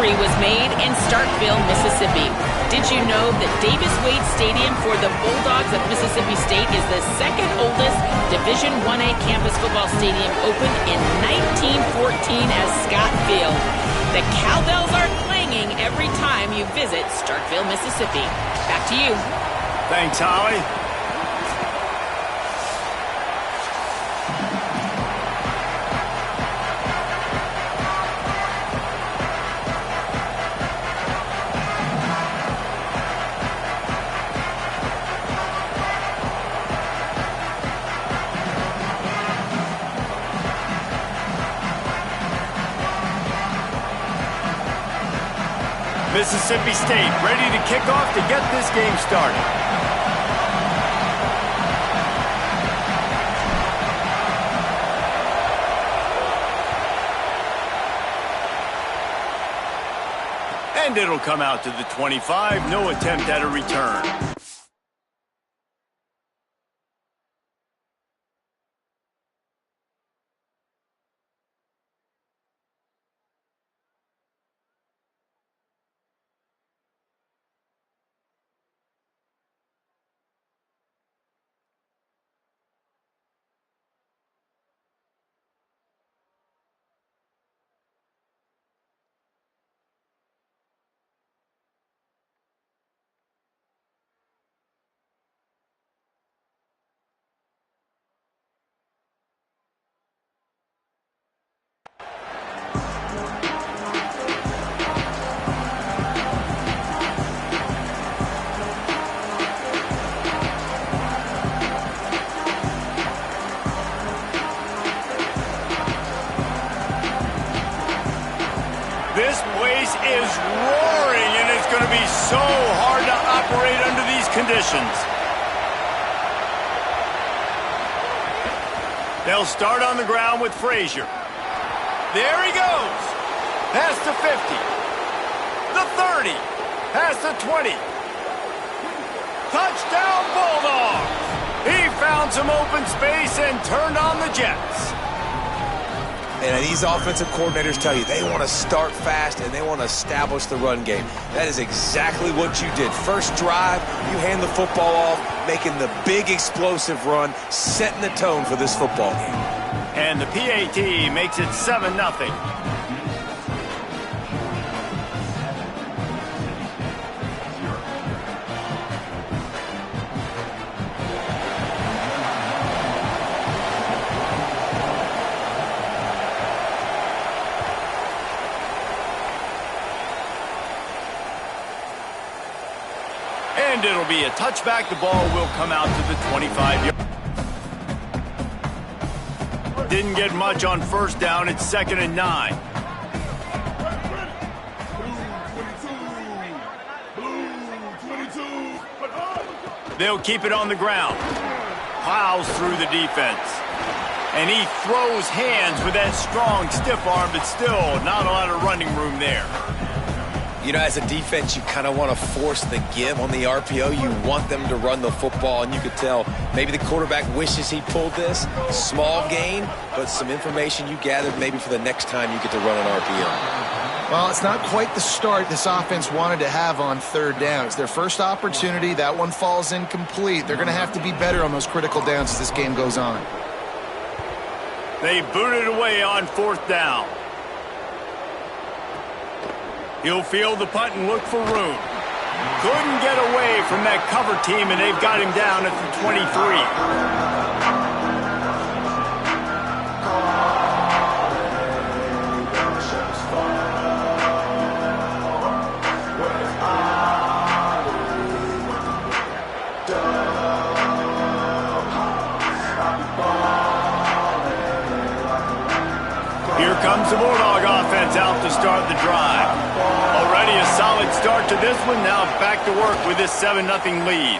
history was made in Starkville, Mississippi. Did you know that Davis-Wade Stadium for the Bulldogs of Mississippi State is the second oldest Division I-A campus football stadium, opened in 1914 as Scott Field? The cowbells are clanging every time you visit Starkville, Mississippi. Back to you. Thanks, Holly. Mississippi State ready to kick off to get this game started. And it'll come out to the 25. No attempt at a return. This place is roaring, and it's going to be so hard to operate under these conditions. They'll start on the ground with Frazier. There he goes. Past the 50. The 30. Past the 20. Touchdown, Bulldogs! He found some open space and turned on the Jets. And these offensive coordinators tell you they want to start fast and they want to establish the run game. That is exactly what you did. First drive, you hand the football off, making the big explosive run, setting the tone for this football game. And the PAT makes it 7-0. And it'll be a touchback. The ball will come out to the 25-yard. Didn't get much on first down. It's 2nd and 9. They'll keep it on the ground. Plows through the defense. And he throws hands with that strong, stiff arm, but still not a lot of running room there. You know, as a defense, you kind of want to force the give on the RPO. You want them to run the football, and you could tell maybe the quarterback wishes he pulled this. Small gain, but some information you gathered maybe for the next time you get to run an RPO. Well, it's not quite the start this offense wanted to have on third down. It's their first opportunity. That one falls incomplete. They're going to have to be better on those critical downs as this game goes on. They booted away on 4th down. He'll field the punt and look for room. Couldn't get away from that cover team, and they've got him down at the 23. Here comes the Bulldog offense out to start the drive. Already a solid start to this one. Now back to work with this 7-0 lead.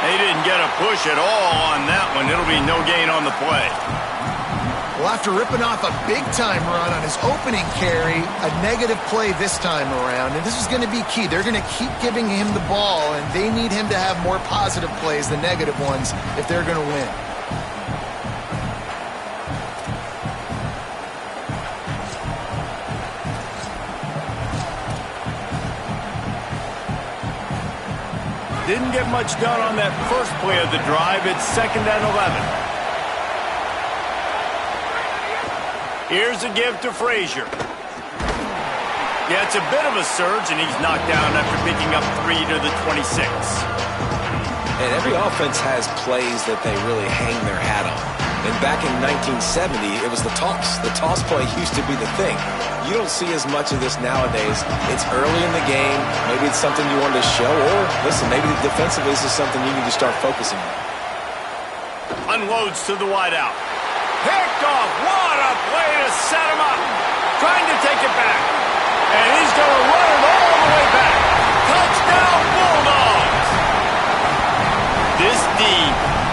They didn't get a push at all on that one. It'll be no gain on the play. Well, after ripping off a big-time run on his opening carry, a negative play this time around, and this is going to be key. They're going to keep giving him the ball, and they need him to have more positive plays than negative ones if they're going to win. Didn't get much done on that first play of the drive. It's 2nd and 11. Here's a give to Frazier. Yeah, it's a bit of a surge, and he's knocked down after picking up 3 to the 26. And every offense has plays that they really hang their hat on. And back in 1970, it was the toss. The toss play used to be the thing. You don't see as much of this nowadays. It's early in the game. Maybe it's something you wanted to show. Or, listen, maybe defensively this is something you need to start focusing on. Unloads to the wideout. Picked off. What a play to set him up. Trying to take it back. And he's going to run it all the way back. Touchdown, Bulldogs. This D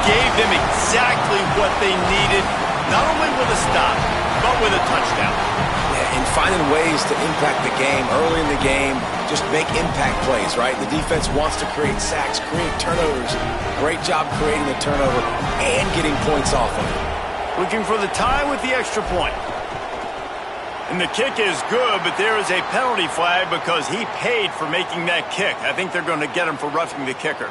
gave them exactly what they needed, not only with a stop, but with a touchdown. Yeah, and finding ways to impact the game early in the game, just make impact plays, right? The defense wants to create sacks, create turnovers. Great job creating the turnover and getting points off of it. Looking for the tie with the extra point. And the kick is good, but there is a penalty flag because he paid for making that kick. I think they're going to get him for roughing the kicker.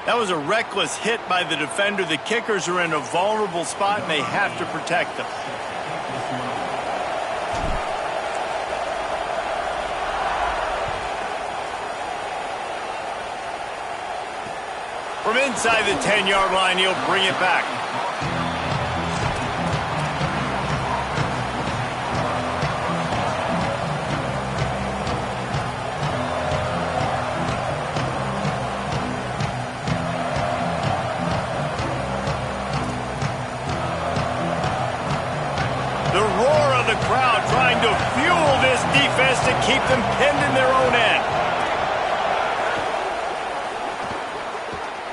That was a reckless hit by the defender. The kickers are in a vulnerable spot, and they have to protect them. From inside the 10-yard line, he'll bring it back. Crowd trying to fuel this defense to keep them pinned in their own end.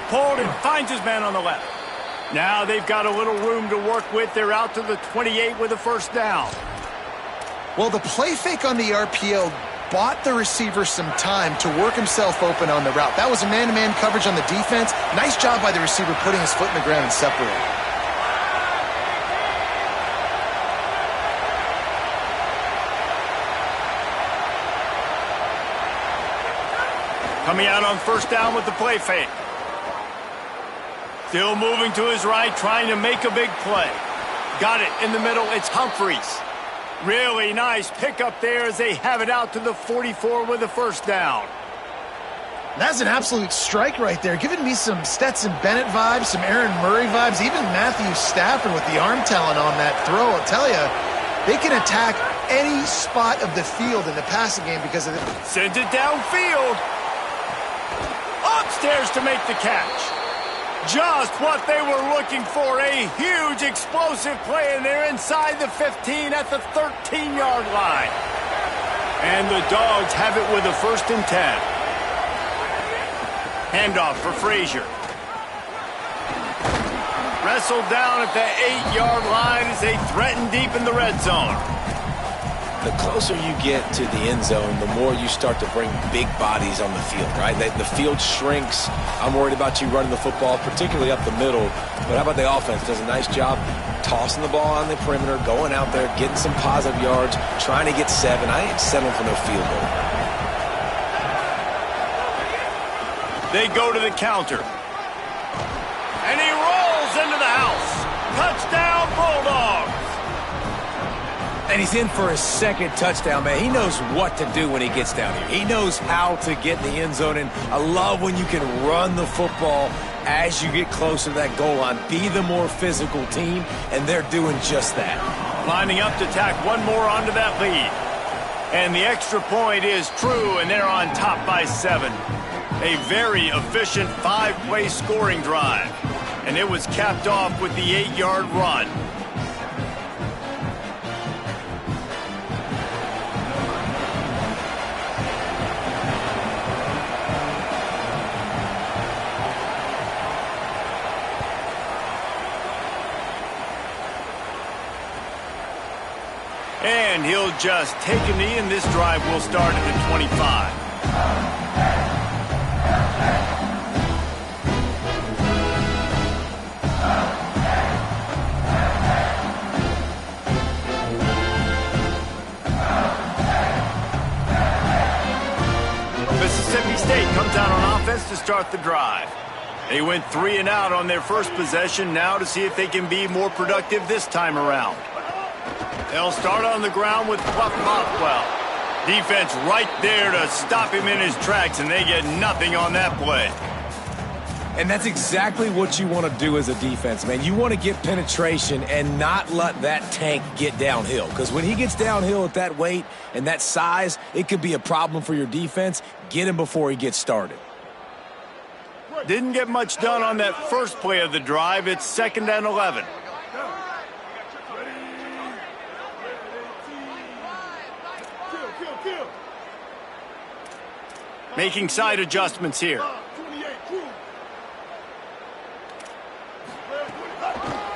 Pulled and finds his man on the left. Now they've got a little room to work with. They're out to the 28 with a first down. Well, the play fake on the RPO bought the receiver some time to work himself open on the route. That was a man-to-man coverage on the defense. Nice job by the receiver putting his foot in the ground and separating. Coming out on first down with the play fake. Still moving to his right, trying to make a big play. Got it in the middle. It's Humphries. Really nice pickup there as they have it out to the 44 with a first down. That's an absolute strike right there. Giving me some Stetson Bennett vibes, some Aaron Murray vibes, even Matthew Stafford with the arm talent on that throw. I'll tell you, they can attack any spot of the field in the passing game because of it. Sends it downfield. Upstairs to make the catch. Just what they were looking for. A huge explosive play, and they're inside the 15 at the 13-yard line. And the Dogs have it with a 1st and 10. Handoff for Frazier. Wrestled down at the 8-yard line as they threaten deep in the red zone. The closer you get to the end zone, the more you start to bring big bodies on the field, right? The field shrinks. I'm worried about you running the football, particularly up the middle. But how about the offense? Does a nice job tossing the ball on the perimeter, going out there, getting some positive yards, trying to get 7. I ain't settling for no field goal. They go to the counter. And he rolls into the house. Touchdown, Bulldogs. And he's in for his 2nd touchdown, man. He knows what to do when he gets down here. He knows how to get in the end zone, and I love when you can run the football as you get closer to that goal line. Be the more physical team, and they're doing just that. Lining up to tack one more onto that lead. And the extra point is true, and they're on top by 7. A very efficient 5-play scoring drive. And it was capped off with the 8-yard run. And he'll just take a knee, and this drive will start at the 25. to start the drive. They went 3 and out on their first possession, now to see if they can be more productive this time around. They'll start on the ground with Buck Bothwell. Defense right there to stop him in his tracks, and they get nothing on that play. And that's exactly what you want to do as a defense, man. You want to get penetration and not let that tank get downhill. Because when he gets downhill at that weight and that size, it could be a problem for your defense. Get him before he gets started. Didn't get much done on that first play of the drive. It's 2nd and 11. Making side adjustments here.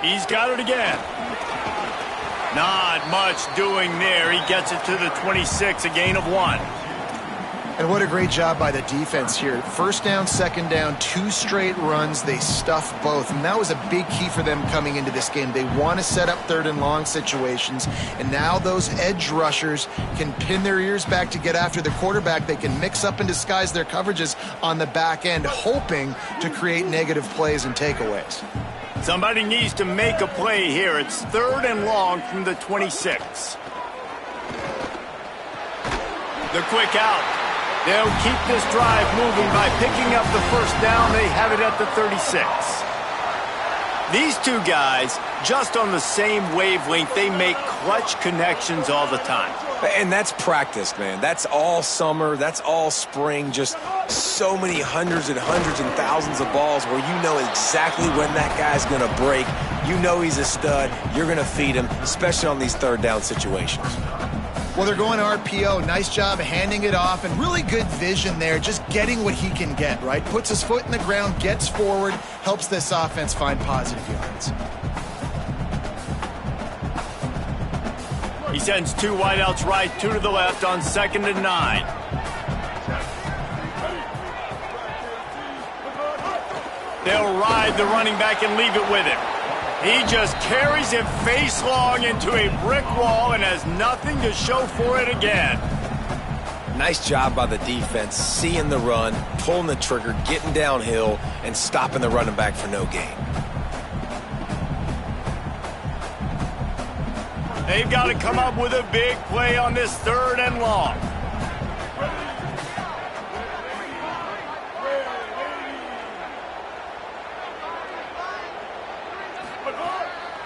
He's got it again. Not much doing there. He gets it to the 26, a gain of 1. And what a great job by the defense here. First down, second down, 2 straight runs. They stuffed both. And that was a big key for them coming into this game. They want to set up 3rd and long situations. And now those edge rushers can pin their ears back to get after the quarterback. They can mix up and disguise their coverages on the back end, hoping to create negative plays and takeaways. Somebody needs to make a play here. It's 3rd and long from the 26. The quick out. They'll keep this drive moving by picking up the first down. They have it at the 36. These two guys, just on the same wavelength, they make clutch connections all the time. And that's practice, man. That's all summer. That's all spring. Just so many hundreds and thousands of balls where you know exactly when that guy's going to break. You know he's a stud. You're going to feed him, especially on these 3rd down situations. Well, they're going RPO. Nice job handing it off, and really good vision there, just getting what he can get, right? Puts his foot in the ground, gets forward, helps this offense find positive yards. He sends 2 wideouts right, 2 to the left on 2nd and 9. They'll ride the running back and leave it with him. He just carries him face long into a brick wall and has nothing to show for it again. Nice job by the defense, seeing the run, pulling the trigger, getting downhill, and stopping the running back for no gain. They've got to come up with a big play on this 3rd and long.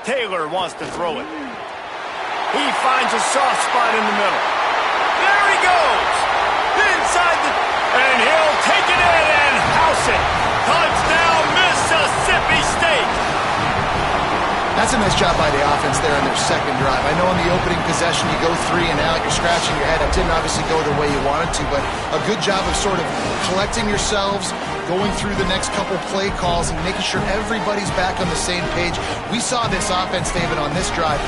Taylor wants to throw it. He finds a soft spot in the middle. There he goes! Inside the... And he'll take it in and house it. Touchdown, Mississippi State! That's a nice job by the offense there on their 2nd drive. I know in the opening possession you go 3 and out, you're scratching your head. It didn't obviously go the way you wanted to, but a good job of sort of collecting yourselves, going through the next couple play calls and making sure everybody's back on the same page. We saw this offense, David, on this drive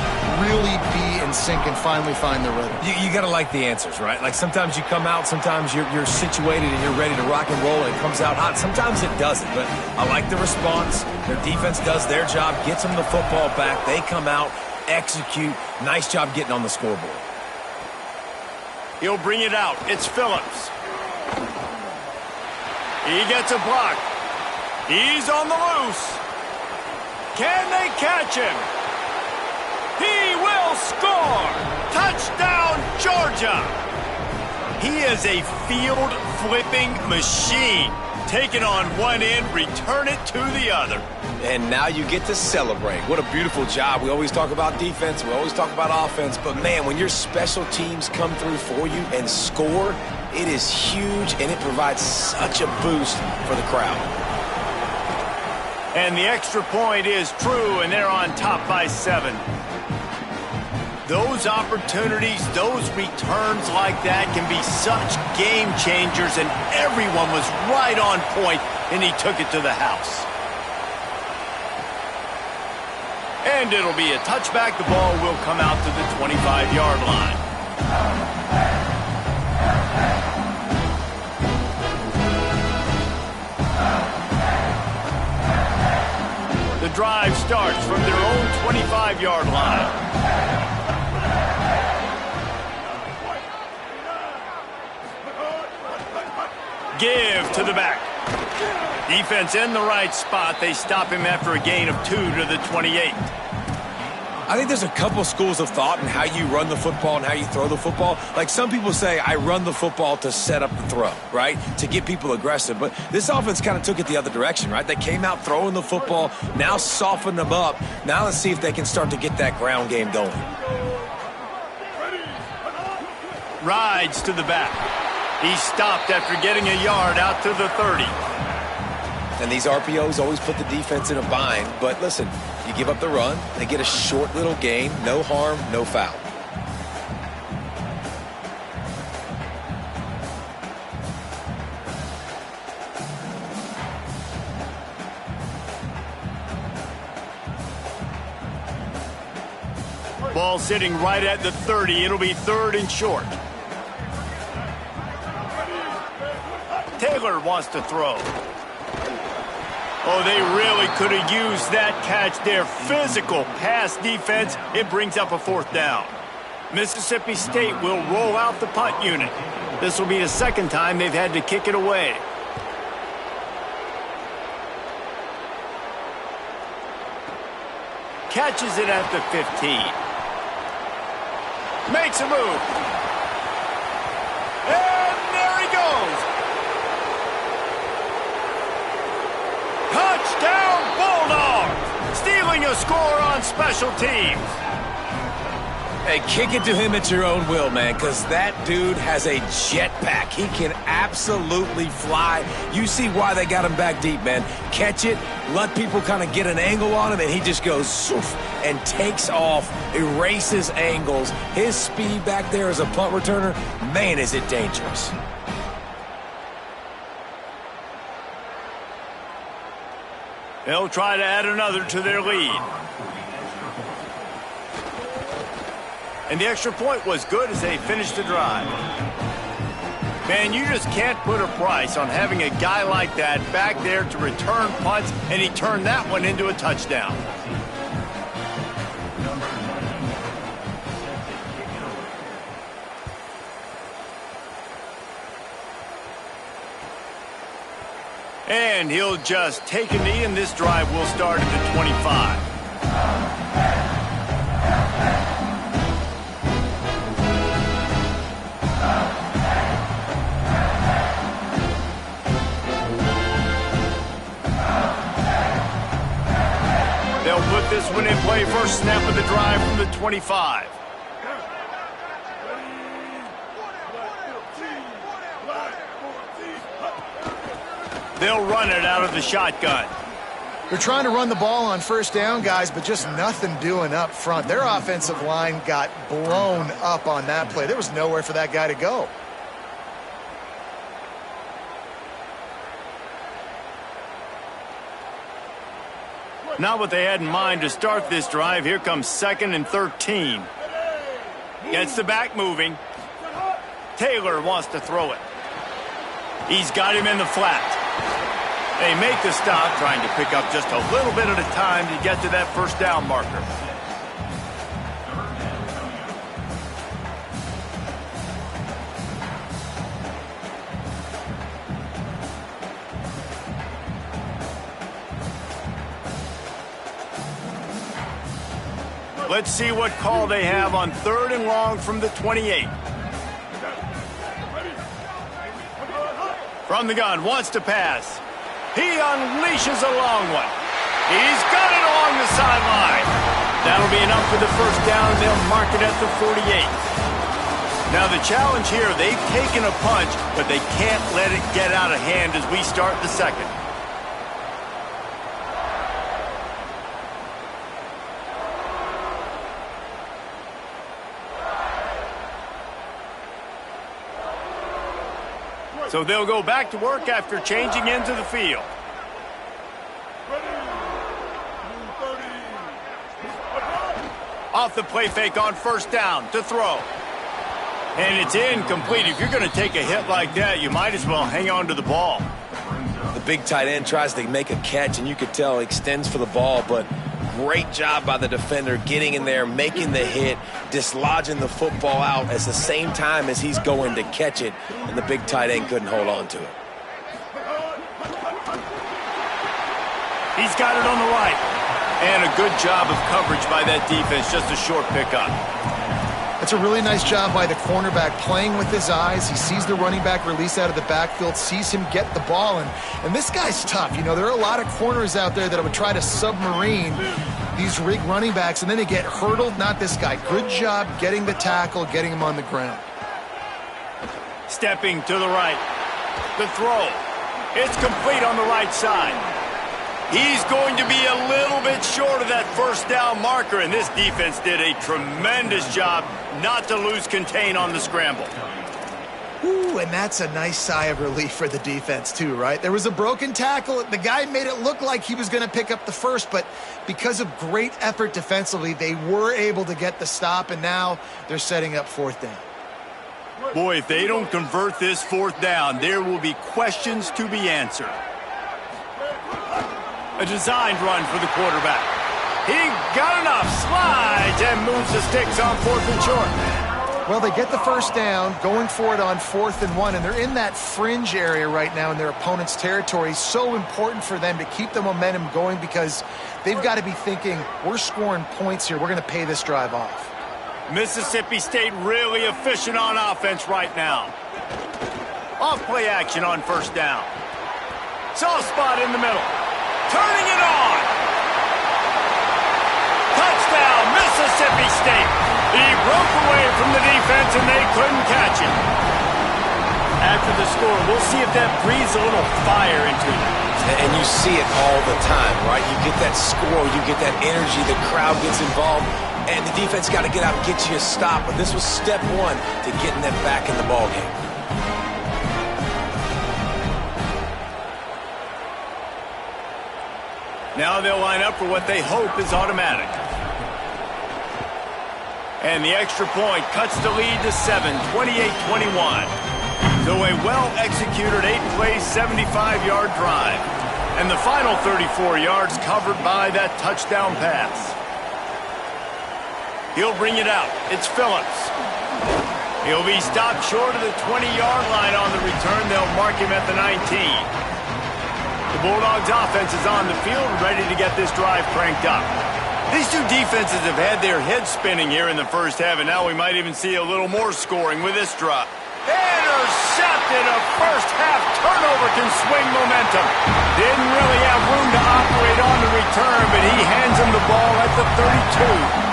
really be in sync and finally find the rhythm. You got to like the answers, right? Like sometimes you come out, sometimes you're situated and you're ready to rock and roll and it comes out hot. Sometimes it doesn't, but I like the response. Their defense does their job, gets them the football back. They come out, execute. Nice job getting on the scoreboard. He'll bring it out. It's Phillips. He gets a block. He's on the loose. Can they catch him? He will score! Touchdown, Georgia! He is a field-flipping machine. Take it on one end, return it to the other. And now you get to celebrate. What a beautiful job. We always talk about defense. We always talk about offense. But, man, when your special teams come through for you and score, it is huge, and it provides such a boost for the crowd. And the extra point is true, and they're on top by 7. Those opportunities, those returns like that can be such game changers, and everyone was right on point, and he took it to the house. And it'll be a touchback. The ball will come out to the 25-yard line. The drive starts from their own 25-yard line. Give to the back. Defense in the right spot. They stop him after a gain of 2 to the 28. I think there's a couple schools of thought in how you run the football and how you throw the football. Like some people say, I run the football to set up the throw, right? To get people aggressive. But this offense kind of took it the other direction, right? They came out throwing the football, now softened them up. Now let's see if they can start to get that ground game going. Rides to the back. He stopped after getting a yard out to the 30. And these RPOs always put the defense in a bind. But listen, you give up the run, they get a short little gain, no harm, no foul. Ball sitting right at the 30. It'll be 3rd and short. Taylor wants to throw. Oh, they really could have used that catch there. Physical pass defense. It brings up a 4th down. Mississippi State will roll out the punt unit. This will be the 2nd time they've had to kick it away. Catches it at the 15. Makes a move. And there he goes. Touchdown Bulldogs! Stealing a score on special teams. Hey, kick it to him at your own will, man, because that dude has a jetpack. He can absolutely fly. You see why they got him back deep, man. Catch it, let people kind of get an angle on him, and he just goes soof, and takes off, erases angles. His speed back there as a punt returner, man, is it dangerous. They'll try to add another to their lead. And the extra point was good as they finished the drive. Man, you just can't put a price on having a guy like that back there to return punts, and he turned that one into a touchdown. And he'll just take a knee, and this drive will start at the 25. They'll put this one in play. First snap of the drive from the 25. They'll run it out of the shotgun. They're trying to run the ball on 1st down, guys, but just nothing doing up front. Their offensive line got blown up on that play. There was nowhere for that guy to go. Not what they had in mind to start this drive. Here comes 2nd and 13. Gets the back moving. Taylor wants to throw it. He's got him in the flat. They make the stop, trying to pick up just a little bit at a time to get to that 1st down marker. Let's see what call they have on 3rd and long from the 28. From the gun, wants to pass. He unleashes a long one. He's got it along the sideline. That'll be enough for the 1st down, and they'll mark it at the 48. Now the challenge here, they've taken a punch, but they can't let it get out of hand as we start the 2nd. So they'll go back to work after changing into the field. Off the play fake on 1st down to throw. And it's incomplete. If you're going to take a hit like that, you might as well hang on to the ball. The big tight end tries to make a catch, and you could tell he extends for the ball, but great job by the defender getting in there, making the hit, dislodging the football out at the same time as he's going to catch it, and the big tight end couldn't hold on to it. He's got it on the right. And a good job of coverage by that defense. Just a short pickup. That's a really nice job by the cornerback, playing with his eyes. He sees the running back release out of the backfield, sees him get the ball, and this guy's tough. You know, there are a lot of corners out there that would try to submarine these rig running backs, and then they get hurdled. Not this guy. Good job getting the tackle, getting him on the ground. Stepping to the right. The throw. It's complete on the right side. He's going to be a little bit short of that first down marker, and this defense did a tremendous job not to lose contain on the scramble. Ooh, and that's a nice sigh of relief for the defense too, right? There was a broken tackle. The guy made it look like he was going to pick up the first, but because of great effort defensively, they were able to get the stop, and now they're setting up fourth down. Boy, if they don't convert this fourth down, there will be questions to be answered. A designed run for the quarterback. He got enough, slides, and moves the sticks on fourth and short. Well, they get the first down, going for it on 4th and 1, and they're in that fringe area right now in their opponent's territory. So important for them to keep the momentum going because they've got to be thinking, we're scoring points here. We're going to pay this drive off. Mississippi State really efficient on offense right now. Off play action on first down. Soft spot in the middle. Turning it on. Touchdown, Mississippi State. He broke away from the defense and they couldn't catch him. After the score, we'll see if that breathes a little fire into you. And you see it all the time, right? You get that score, you get that energy, the crowd gets involved, and the defense got to get out and get you a stop. But this was step one to getting them back in the ballgame. Now they'll line up for what they hope is automatic. And the extra point cuts the lead to 7, 28-21. So a well-executed 8-play, 75-yard drive. And the final 34 yards covered by that touchdown pass. He'll bring it out. It's Phillips. He'll be stopped short of the 20-yard line on the return. They'll mark him at the 19. The Bulldogs offense is on the field, ready to get this drive cranked up. These two defenses have had their heads spinning here in the first half, and now we might even see a little more scoring with this drop. Intercepted. A first half turnover can swing momentum. Didn't really have room to operate on the return, but he hands him the ball at the 32.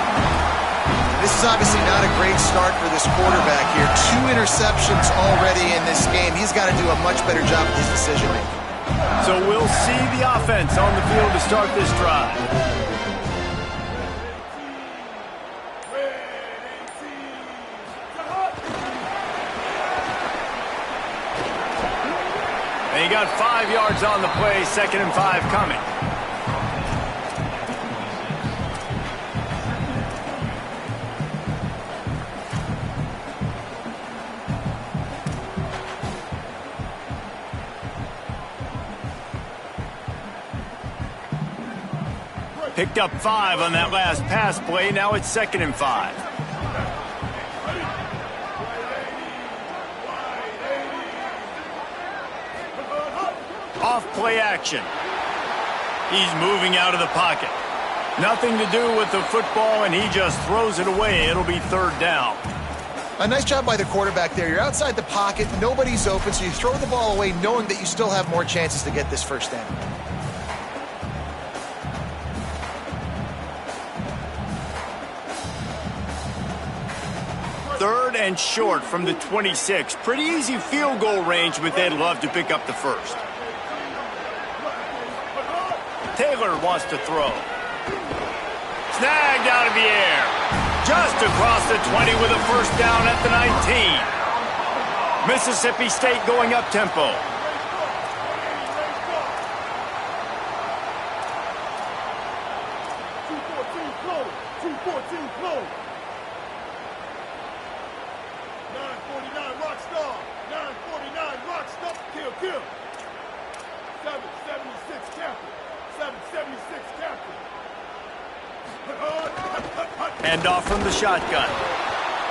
This is obviously not a great start for this quarterback here. 2 interceptions already in this game. He's got to do a much better job with his decision-making. So we'll see the offense on the field to start this drive. And he got 5 yards on the play, 2nd and 5 coming. Picked up 5 on that last pass play. Now it's 2nd and 5. Off play action. He's moving out of the pocket. Nothing to do with the football, and he just throws it away. It'll be 3rd down. A nice job by the quarterback there. You're outside the pocket. Nobody's open, so you throw the ball away knowing that you still have more chances to get this first down. Third and short from the 26. Pretty easy field goal range, but they'd love to pick up the first. Taylor wants to throw. Snagged out of the air. Just across the 20 with a first down at the 19. Mississippi State going up tempo. Hand off from the shotgun.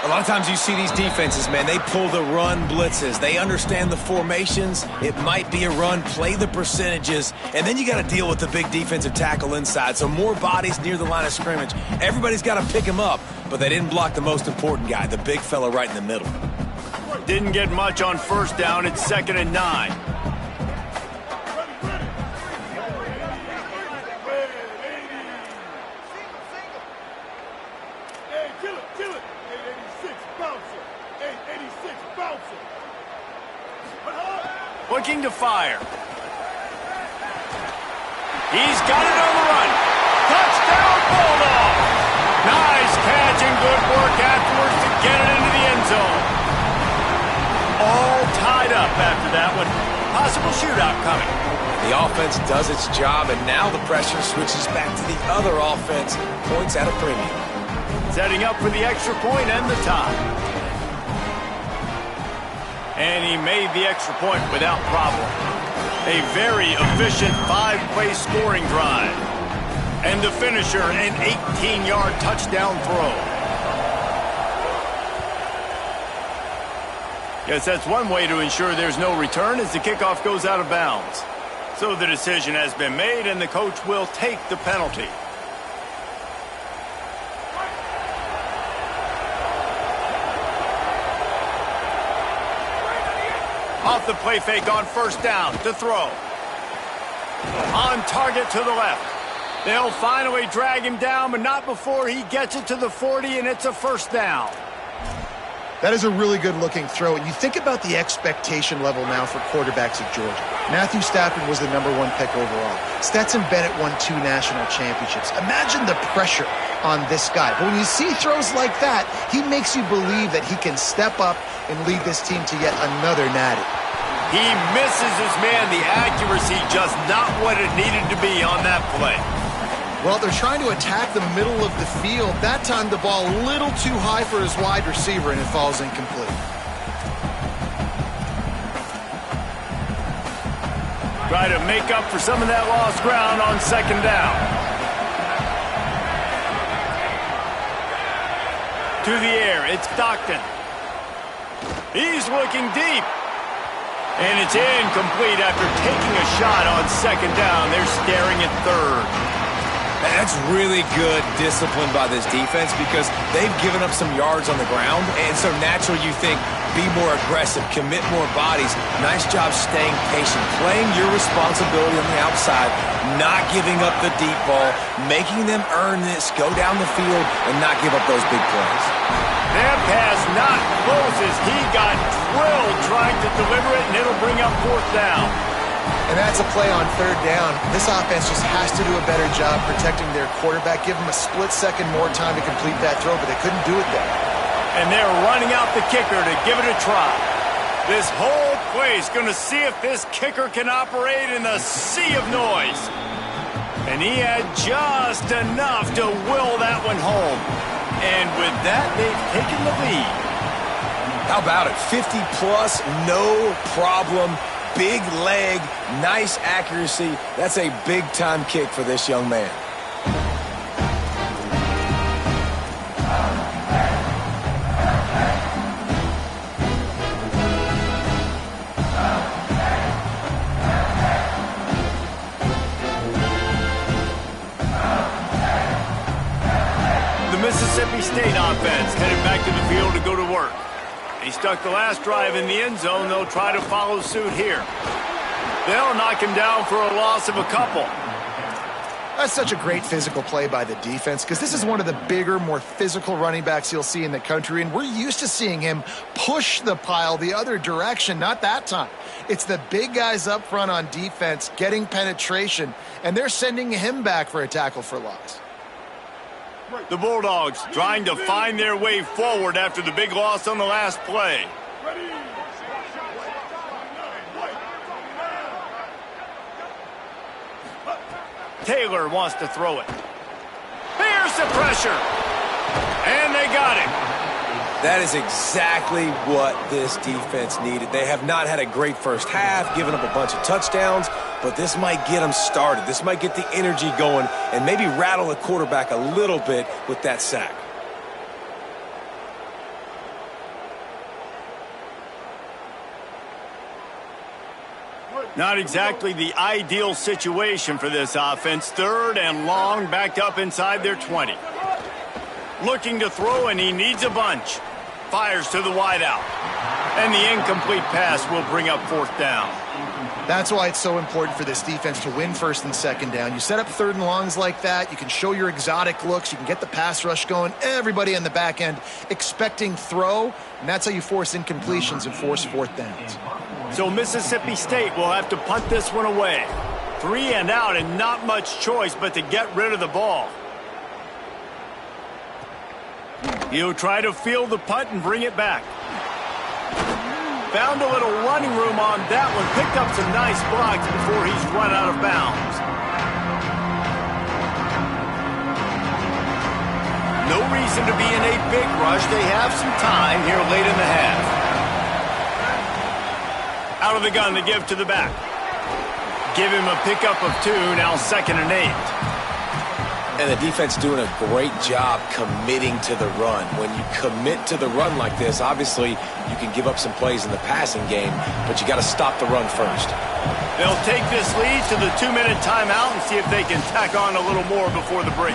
A lot of times you see these defenses, man, they pull the run blitzes. They understand the formations. It might be a run, play the percentages, and then you got to deal with the big defensive tackle inside. So more bodies near the line of scrimmage. Everybody's got to pick him up, but they didn't block the most important guy, the big fella right in the middle. Didn't get much on first down. It's 2nd and 9. Looking to fire. He's got it on the run. Touchdown, Bulldog! Nice catch and good work afterwards to get it into the end zone. All tied up after that one. Possible shootout coming. The offense does its job, and now the pressure switches back to the other offense. Points at a premium. Setting up for the extra point and the tie. And he made the extra point without problem. A very efficient 5-play scoring drive. And the finisher, an 18-yard touchdown throw. Yes, that's one way to ensure there's no return as the kickoff goes out of bounds. So the decision has been made, and the coach will take the penalty. Off the play fake on first down to throw. On target to the left. They'll finally drag him down, but not before he gets it to the 40, and it's a first down. That is a really good-looking throw. And you think about the expectation level now for quarterbacks at Georgia. Matthew Stafford was the #1 pick overall. Stetson Bennett won 2 national championships. Imagine the pressure on this guy. But when you see throws like that, he makes you believe that he can step up and lead this team to yet another natty. He misses his man. The accuracy just not what it needed to be on that play. Well, they're trying to attack the middle of the field. That time the ball a little too high for his wide receiver, and it falls incomplete. Try to make up for some of that lost ground on second down. To the air, it's Stockton. He's looking deep. And it's incomplete after taking a shot on second down. They're staring at third. That's really good discipline by this defense because they've given up some yards on the ground, and so naturally you think, be more aggressive, commit more bodies. Nice job staying patient, playing your responsibility on the outside, not giving up the deep ball, making them earn this, go down the field, and not give up those big plays. That pass not close as he got drilled trying to deliver it, and it'll bring up fourth down. And that's a play on third down. This offense just has to do a better job protecting their quarterback. Give them a split second more time to complete that throw, but they couldn't do it there. And they're running out the kicker to give it a try. This whole play is going to see if this kicker can operate in the sea of noise. And he had just enough to will that one home. And with that, they've taken the lead. How about it? 50-plus, no problem. Big leg, nice accuracy. That's a big-time kick for this young man. The Mississippi State offense headed back to the field to go to work. He stuck the last drive in the end zone. They'll try to follow suit here. They'll knock him down for a loss of a couple. That's such a great physical play by the defense because this is one of the bigger, more physical running backs you'll see in the country, and we're used to seeing him push the pile the other direction. Not that time. It's the big guys up front on defense getting penetration, and they're sending him back for a tackle for loss. The Bulldogs trying to find their way forward after the big loss on the last play. Taylor wants to throw it. Here's the pressure. And they got him. That is exactly what this defense needed. They have not had a great first half, given up a bunch of touchdowns, but this might get them started. This might get the energy going and maybe rattle the quarterback a little bit with that sack. Not exactly the ideal situation for this offense. 3rd and long, backed up inside their 20. Looking to throw, and he needs a bunch. Fires to the wideout. And the incomplete pass will bring up 4th down. That's why it's so important for this defense to win 1st and 2nd down. You set up 3rd and longs like that. You can show your exotic looks. You can get the pass rush going. Everybody on the back end expecting throw, and that's how you force incompletions and force 4th downs. So Mississippi State will have to punt this one away. 3 and out, and not much choice but to get rid of the ball. He'll try to field the punt and bring it back. Found a little running room on that one. Picked up some nice blocks before he's run out of bounds. No reason to be in a big rush. They have some time here late in the half. Out of the gun to give to the back. Give him a pickup of 2, now 2nd and 8. And the defense doing a great job committing to the run. When you commit to the run like this, obviously you can give up some plays in the passing game, but you got to stop the run first. They'll take this lead to the 2-minute timeout and see if they can tack on a little more before the break.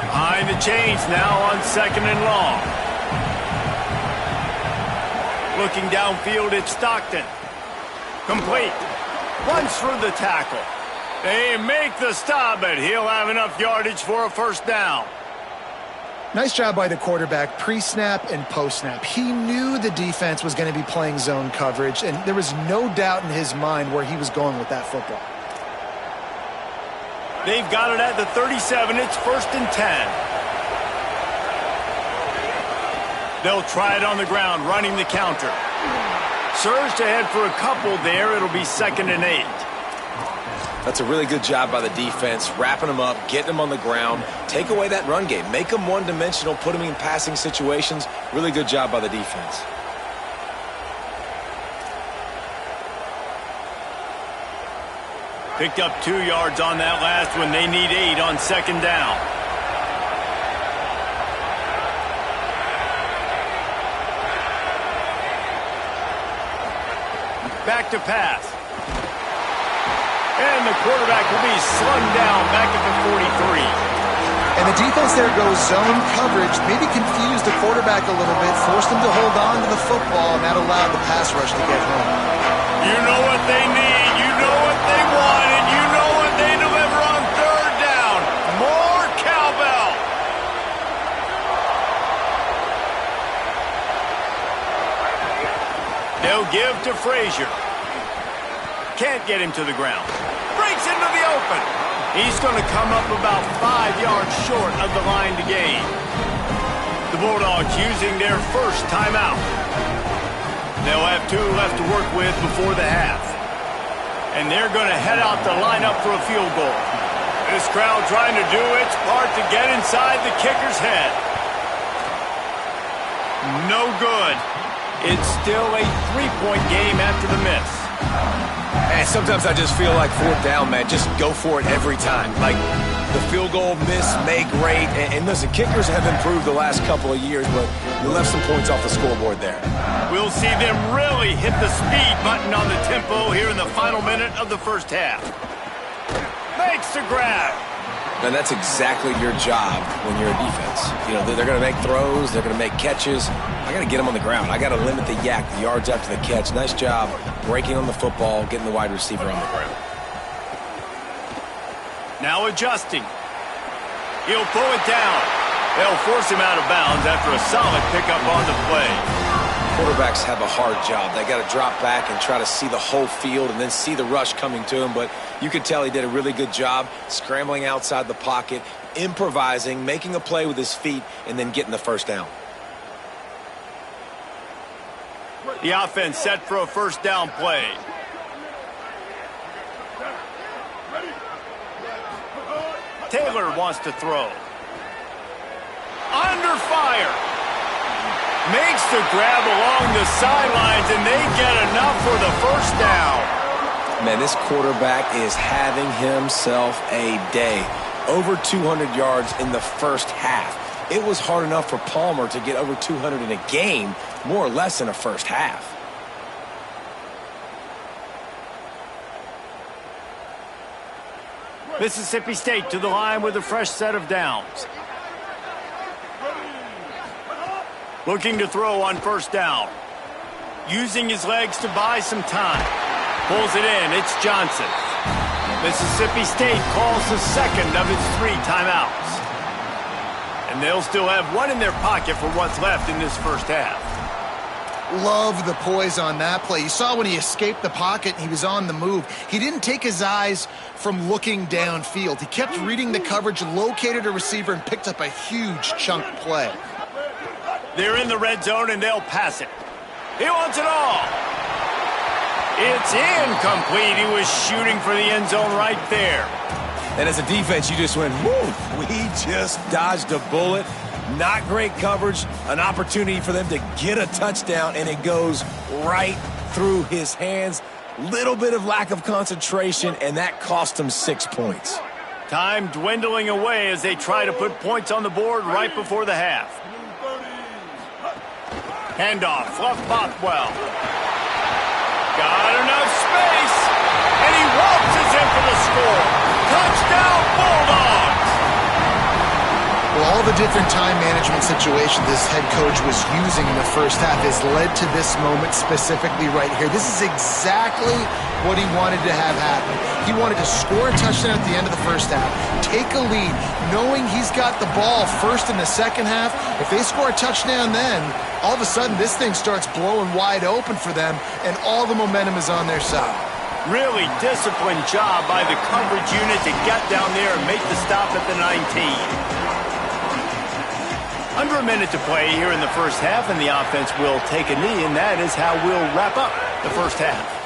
Behind the chains now on 2nd and long. Looking downfield, it's Stockton. Complete. Runs through the tackle. They make the stop, but he'll have enough yardage for a 1st down. Nice job by the quarterback, pre-snap and post-snap. He knew the defense was going to be playing zone coverage, and there was no doubt in his mind where he was going with that football. They've got it at the 37. It's 1st and 10. They'll try it on the ground, running the counter. Surged ahead for a couple there. It'll be 2nd and 8. That's a really good job by the defense, wrapping them up, getting them on the ground. Take away that run game. Make them one-dimensional, put them in passing situations. Really good job by the defense. Picked up 2 yards on that last one. They need 8 on 2nd down. Back to pass. And the quarterback will be slung down back at the 43. And the defense there goes zone coverage, maybe confused the quarterback a little bit, forced him to hold on to the football, and that allowed the pass rush to get home. You know what they need, you know what they want, and you know what they deliver on 3rd down. More cowbell. They'll give to Frazier. Can't get him to the ground. Breaks into the open. He's going to come up about 5 yards short of the line to gain. The Bulldogs using their 1st timeout. They'll have 2 left to work with before the half. And they're going to head out to line up for a field goal. This crowd trying to do its part to get inside the kicker's head. No good. It's still a 3-point game after the miss. And sometimes I just feel like 4th down, man, just go for it every time. Like the field goal miss, make great. And listen, kickers have improved the last couple of years, but you left some points off the scoreboard there. We'll see them really hit the speed button on the tempo here in the final minute of the 1st half. Makes the grab. And that's exactly your job when you're a defense. You know, they're going to make throws. They're going to make catches. I got to get them on the ground. I got to limit the yak, the yards after the catch. Nice job breaking on the football, getting the wide receiver on the ground. Now adjusting. He'll pull it down. They'll force him out of bounds after a solid pickup on the play. Quarterbacks have a hard job. They got to drop back and try to see the whole field and then see the rush coming to him. But you could tell he did a really good job scrambling outside the pocket, improvising, making a play with his feet, and then getting the 1st down. The offense set for a 1st down play. Taylor wants to throw. Under fire. Makes the grab along the sidelines, and they get enough for the 1st down. Man, this quarterback is having himself a day. Over 200 yards in the 1st half. it was hard enough for Palmer to get over 200 in a game, more or less in a first half. Mississippi State to the line with a fresh set of downs. Looking to throw on first down. Using his legs to buy some time. Pulls it in. It's Johnson. Mississippi State calls the second of its 3 timeouts. And they'll still have one in their pocket for what's left in this first half. Love the poise on that play. You saw when he escaped the pocket, he was on the move. He didn't take his eyes from looking downfield. He kept reading the coverage, located a receiver, and picked up a huge chunk play. They're in the red zone, and they'll pass it. He wants it all. It's incomplete. He was shooting for the end zone right there. And as a defense, you just went, whoo, we just dodged a bullet. Not great coverage, an opportunity for them to get a touchdown, and it goes right through his hands. Little bit of lack of concentration, and that cost him 6 points. Time dwindling away as they try to put points on the board right before the half. Handoff, Fluff Bothwell. Got enough space, and he waltzes in for the score. Touchdown, Bulldogs! Well, all the different time management situations this head coach was using in the first half has led to this moment specifically right here. This is exactly what he wanted to have happen. He wanted to score a touchdown at the end of the first half, take a lead, knowing he's got the ball first in the second half. If they score a touchdown then, all of a sudden this thing starts blowing wide open for them, and all the momentum is on their side. Really disciplined job by the coverage unit to get down there and make the stop at the 19. Under a minute to play here in the first half, and the offense will take a knee, and that is how we'll wrap up the first half.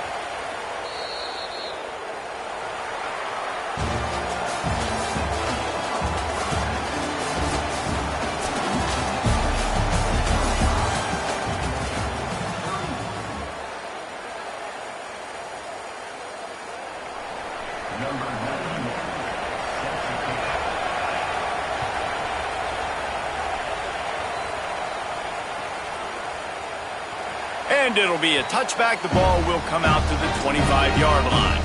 And it'll be a touchback. The ball will come out to the 25-yard line.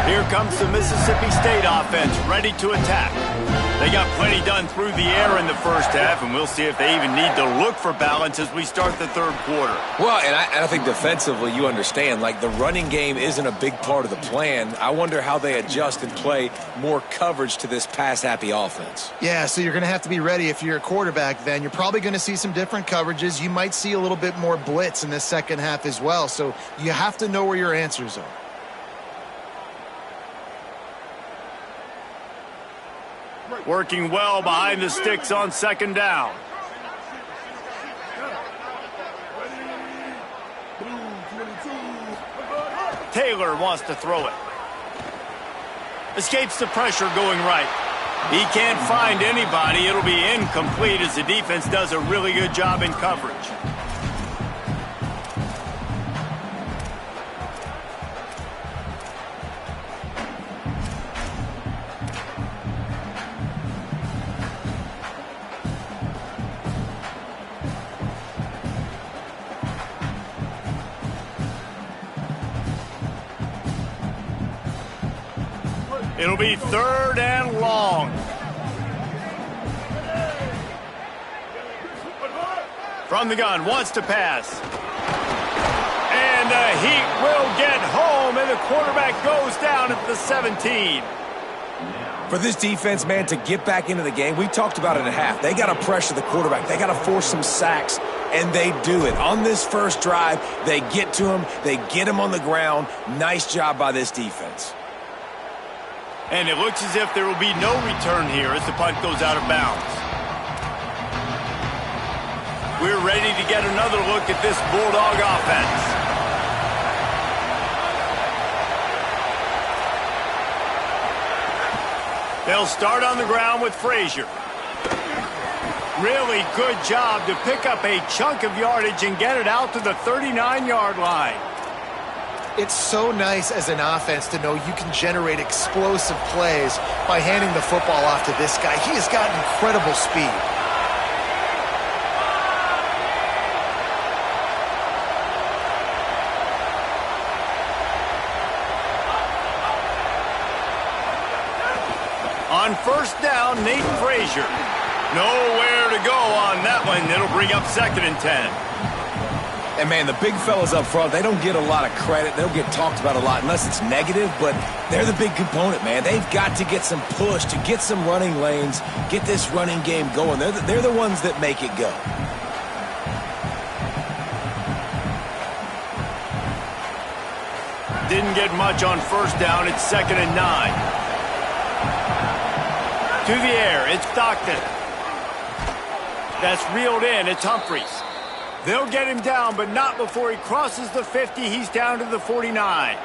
Here comes the Mississippi State offense, ready to attack. They got plenty done through the air in the first half, and we'll see if they even need to look for balance as we start the third quarter. Well, and I think defensively, you understand, like the running game isn't a big part of the plan. I wonder how they adjust and play more coverage to this pass-happy offense. Yeah, so you're going to have to be ready if you're a quarterback then. You're probably going to see some different coverages. You might see a little bit more blitz in the second half as well, so you have to know where your answers are. Working well behind the sticks on second down. Taylor wants to throw it. Escapes the pressure going right. He can't find anybody. It'll be incomplete as the defense does a really good job in coverage. It'll be third and long. From the gun, wants to pass. And the Heat will get home, and the quarterback goes down at the 17. For this defense, man, to get back into the game, we talked about it at half. They got to pressure the quarterback. They got to force some sacks, and they do it. On this first drive, they get to him. They get him on the ground. Nice job by this defense. And it looks as if there will be no return here as the punt goes out of bounds. We're ready to get another look at this Bulldog offense. They'll start on the ground with Frazier. Really good job to pick up a chunk of yardage and get it out to the 39-yard line. It's so nice as an offense to know you can generate explosive plays by handing the football off to this guy. He has got incredible speed. On first down, Nate Frazier. Nowhere to go on that one. It'll bring up 2nd and 10. And, man, the big fellas up front, they don't get a lot of credit. They don't get talked about a lot unless it's negative, but they're the big component, man. They've got to get some push, to get some running lanes, get this running game going. They're the ones that make it go. Didn't get much on first down. It's 2nd and 9. To the air, it's Stockton. That's reeled in, it's Humphries. They'll get him down, but not before he crosses the 50. He's down to the 49.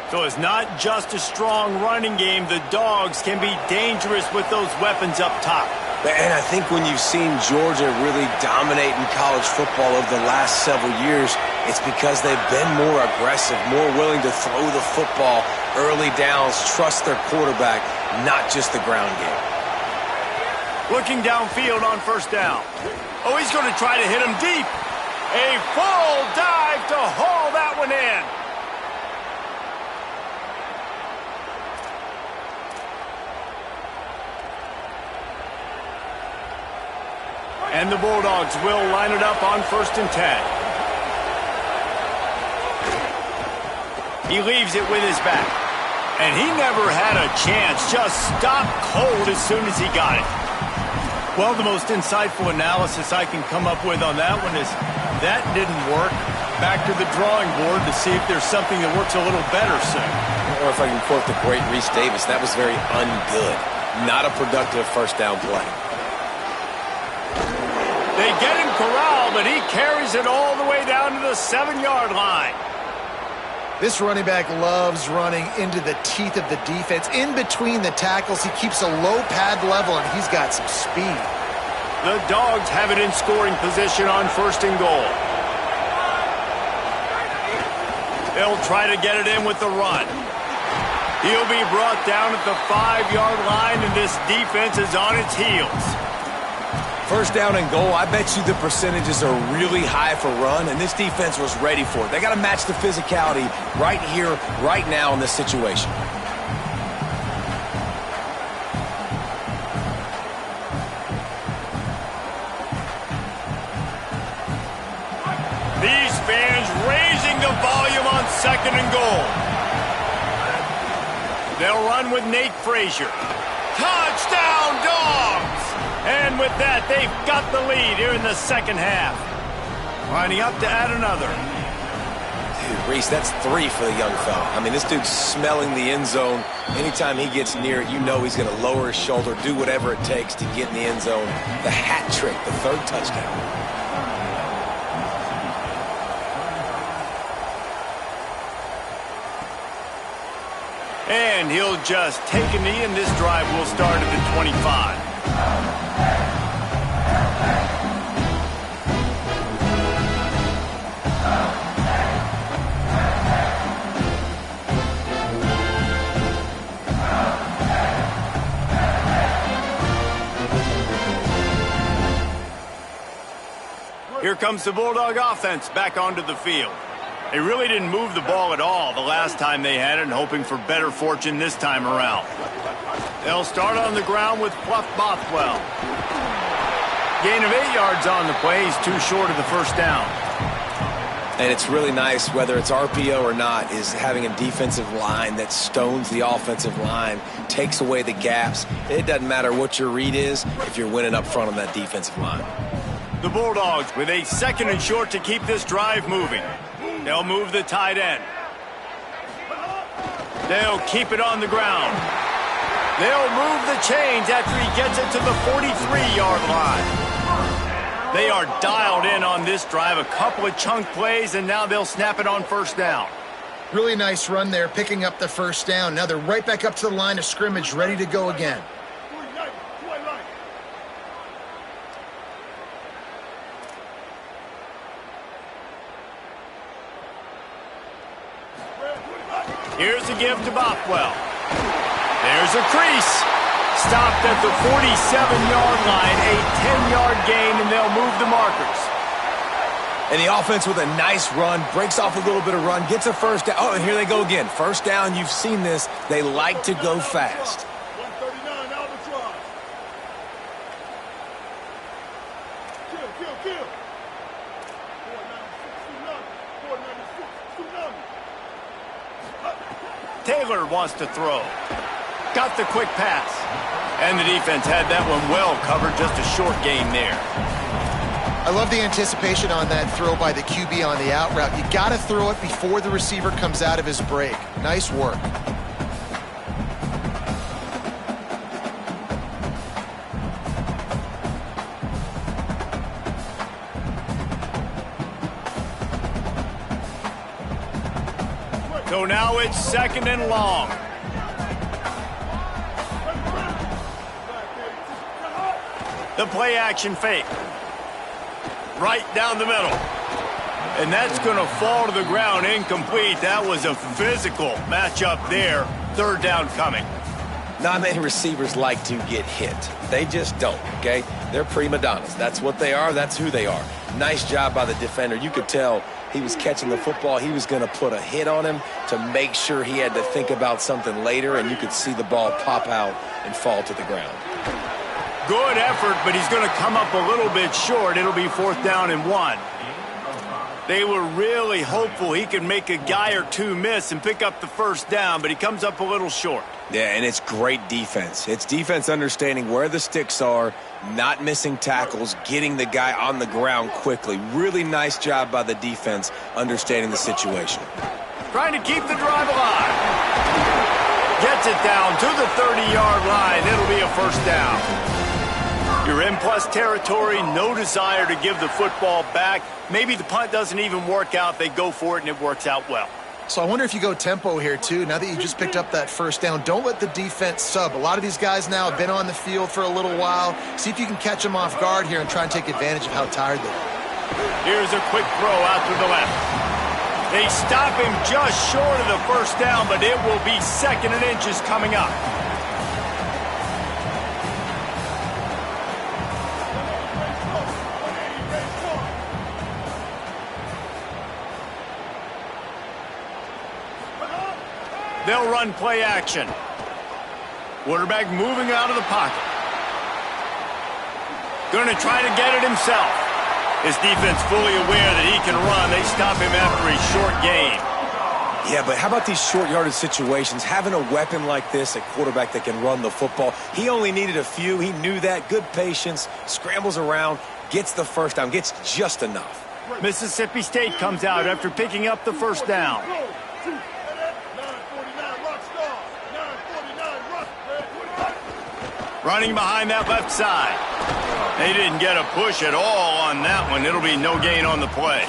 So it's not just a strong running game. The Dogs can be dangerous with those weapons up top. And I think when you've seen Georgia really dominate in college football over the last several years, it's because they've been more aggressive, more willing to throw the football, early downs, trust their quarterback, not just the ground game. Looking downfield on first down. Oh, he's going to try to hit him deep. A full dive to haul that one in. And the Bulldogs will line it up on 1st and 10. He leaves it with his back. And he never had a chance. Just stopped cold as soon as he got it. Well, the most insightful analysis I can come up with on that one is that didn't work. Back to the drawing board to see if there's something that works a little better soon. Or if I can quote the great Reese Davis, that was very ungood. Not a productive first down play. They get him corralled, but he carries it all the way down to the 7-yard line. This running back loves running into the teeth of the defense. In between the tackles, he keeps a low pad level, and he's got some speed. The Dogs have it in scoring position on 1st and goal. They'll try to get it in with the run. He'll be brought down at the 5-yard line, and this defense is on its heels. First down and goal, I bet you the percentages are really high for run, and this defense was ready for it. They got to match the physicality right here, right now in this situation. These fans raising the volume on 2nd and goal. They'll run with Nate Frazier. Touchdown, Dogs! And with that, they've got the lead here in the second half. Lining up to add another. Dude, Reese, that's 3 for the young fella. I mean, this dude's smelling the end zone. Anytime he gets near it, you know he's going to lower his shoulder, do whatever it takes to get in the end zone. The hat trick, the 3rd touchdown. And he'll just take a knee, and this drive will start at the 25. Here comes the Bulldog offense back onto the field. They really didn't move the ball at all the last time they had it, and hoping for better fortune this time around. They'll start on the ground with Fluff Bothwell. Gain of 8 yards on the play. He's too short of the first down. And it's really nice, whether it's RPO or not, is having a defensive line that stones the offensive line, takes away the gaps. It doesn't matter what your read is if you're winning up front on that defensive line. The Bulldogs with a 2nd and short to keep this drive moving. They'll move the tight end. They'll keep it on the ground. They'll move the chains after he gets it to the 43-yard line. They are dialed in on this drive. A couple of chunk plays, and now they'll snap it on first down. Really nice run there, picking up the first down. Now they're right back up to the line of scrimmage, ready to go again. Here's a give to Bothwell. There's a crease. Stopped at the 47-yard line, a 10-yard gain, and they'll move the markers. And the offense with a nice run, breaks off a little bit of run, gets a first down. Oh, and here they go again. First down, you've seen this. They like to go fast. 139 Albatross. Kill. 496, Taylor wants to throw. Got the quick pass. And the defense had that one well covered, just a short gain there. I love the anticipation on that throw by the QB on the out route. You got to throw it before the receiver comes out of his break. Nice work. So now it's 2nd and long. The play action fake. Right down the middle. And that's going to fall to the ground incomplete. That was a physical matchup there. 3rd down coming. Not many receivers like to get hit. They just don't, okay? They're prima donnas. That's what they are. That's who they are. Nice job by the defender. You could tell he was catching the football. He was going to put a hit on him to make sure he had to think about something later, and you could see the ball pop out and fall to the ground. Good effort, but he's going to come up a little bit short. It'll be 4th down and 1. They were really hopeful he could make a guy or two miss and pick up the first down, but he comes up a little short. Yeah, and it's great defense. It's defense understanding where the sticks are, not missing tackles, getting the guy on the ground quickly. Really nice job by the defense understanding the situation. Trying to keep the drive alive. Gets it down to the 30-yard line. It'll be a first down. You're in plus territory, no desire to give the football back. Maybe the punt doesn't even work out. They go for it, and it works out well. So I wonder if you go tempo here, too. Now that you just picked up that first down, don't let the defense sub. A lot of these guys now have been on the field for a little while. See if you can catch them off guard here and try and take advantage of how tired they are. Here's a quick throw out to the left. They stop him just short of the first down, but it will be 2nd and inches coming up. They'll run play action. Quarterback moving out of the pocket. Going to try to get it himself. His defense fully aware that he can run. They stop him after a short gain. Yeah, but how about these short yardage situations? Having a weapon like this, a quarterback that can run the football. He only needed a few. He knew that. Good patience. Scrambles around. Gets the first down. Gets just enough. Mississippi State comes out after picking up the first down. Running behind that left side. They didn't get a push at all on that one. It'll be no gain on the play.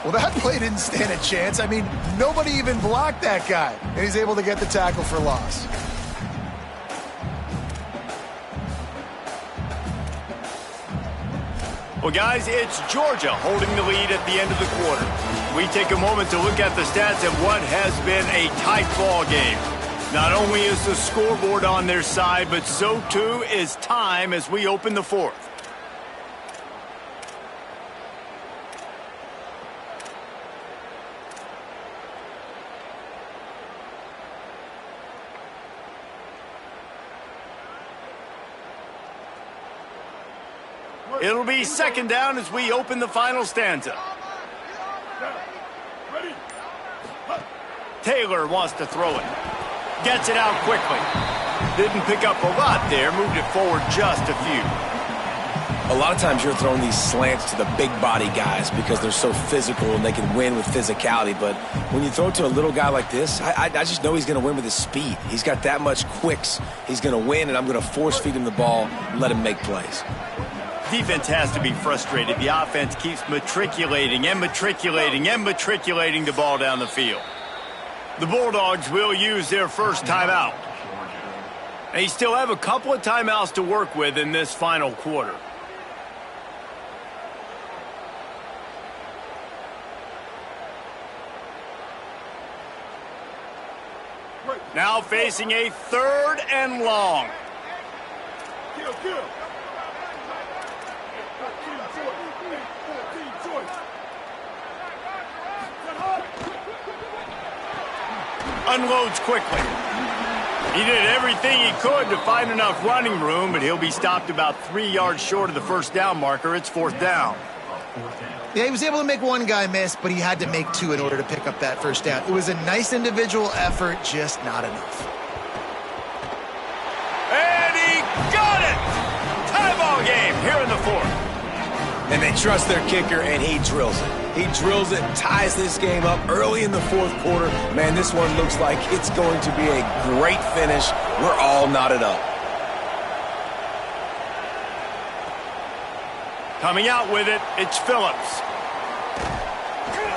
Well, that play didn't stand a chance. I mean, nobody even blocked that guy, and he's able to get the tackle for loss. Well, guys, it's Georgia holding the lead at the end of the quarter. We take a moment to look at the stats of what has been a tight ball game. Not only is the scoreboard on their side, but so too is time as we open the 4th. It'll be 2nd down as we open the final stanza. Taylor wants to throw it. Gets it out quickly. Didn't pick up a lot there. Moved it forward just a few. A lot of times you're throwing these slants to the big body guys because they're so physical and they can win with physicality. But when you throw it to a little guy like this, I just know he's going to win with his speed. He's got that much quicks. He's going to win, and I'm going to force feed him the ball and let him make plays. Defense has to be frustrated. The offense keeps matriculating and matriculating and matriculating the ball down the field. The Bulldogs will use their first timeout. They still have a couple of timeouts to work with in this final quarter. Now facing a 3rd and long. Unloads quickly. He did everything he could to find enough running room, but he'll be stopped about 3 yards short of the first down marker. It's 4th down. Yeah, he was able to make one guy miss, but he had to make 2 in order to pick up that first down. It was a nice individual effort, just not enough. And he got it! Tie ball game here in the 4th. And they trust their kicker, and he drills it. He drills it, ties this game up early in the 4th quarter. Man, this one looks like it's going to be a great finish. We're all knotted up. Coming out with it, it's Phillips.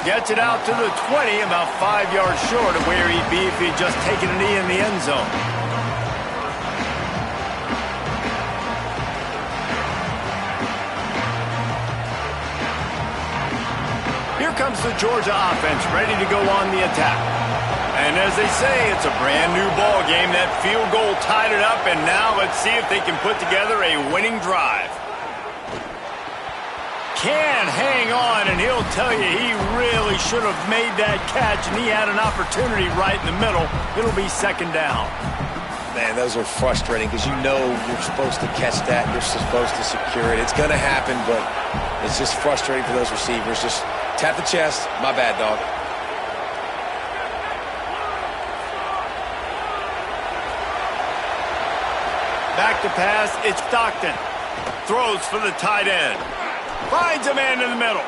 Gets it out to the 20, about 5 yards short of where he'd be if he'd just taken a knee in the end zone. Here comes the Georgia offense, ready to go on the attack. And as they say, it's a brand new ball game. That field goal tied it up, and now let's see if they can put together a winning drive. Can hang on, and he'll tell you he really should have made that catch, and he had an opportunity right in the middle. It'll be 2nd down. Man, those are frustrating because you know you're supposed to catch that. You're supposed to secure it. It's going to happen, but it's just frustrating for those receivers. Just tap the chest. My bad, dog. Back to pass. It's Stockton. Throws for the tight end. Finds a man in the middle.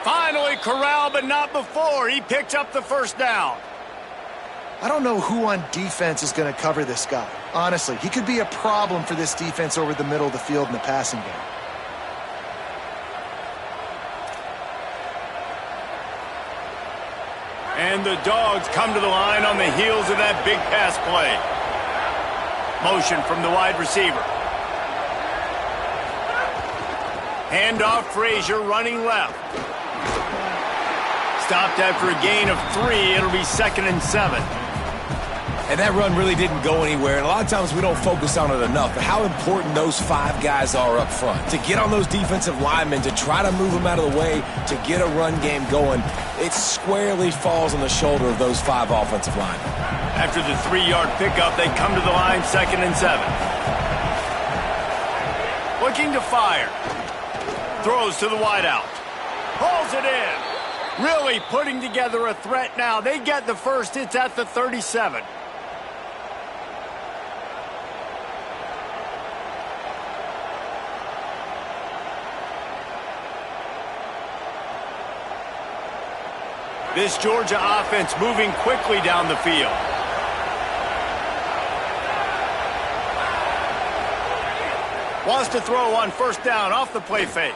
Finally corralled, but not before. He picks up the first down. I don't know who on defense is going to cover this guy. Honestly, he could be a problem for this defense over the middle of the field in the passing game. And the Dogs come to the line on the heels of that big pass play. Motion from the wide receiver. Handoff, Frazier running left. Stopped after a gain of 3. It'll be 2nd and 7. And that run really didn't go anywhere. And a lot of times we don't focus on it enough. But how important those 5 guys are up front. To get on those defensive linemen, to try to move them out of the way, to get a run game going, it squarely falls on the shoulder of those 5 offensive linemen. After the 3-yard pickup, they come to the line 2nd and 7. Looking to fire. Throws to the wideout. Pulls it in. Really putting together a threat now. They get the first. It's at the 37. This Georgia offense moving quickly down the field. Wants to throw on first down off the play fake.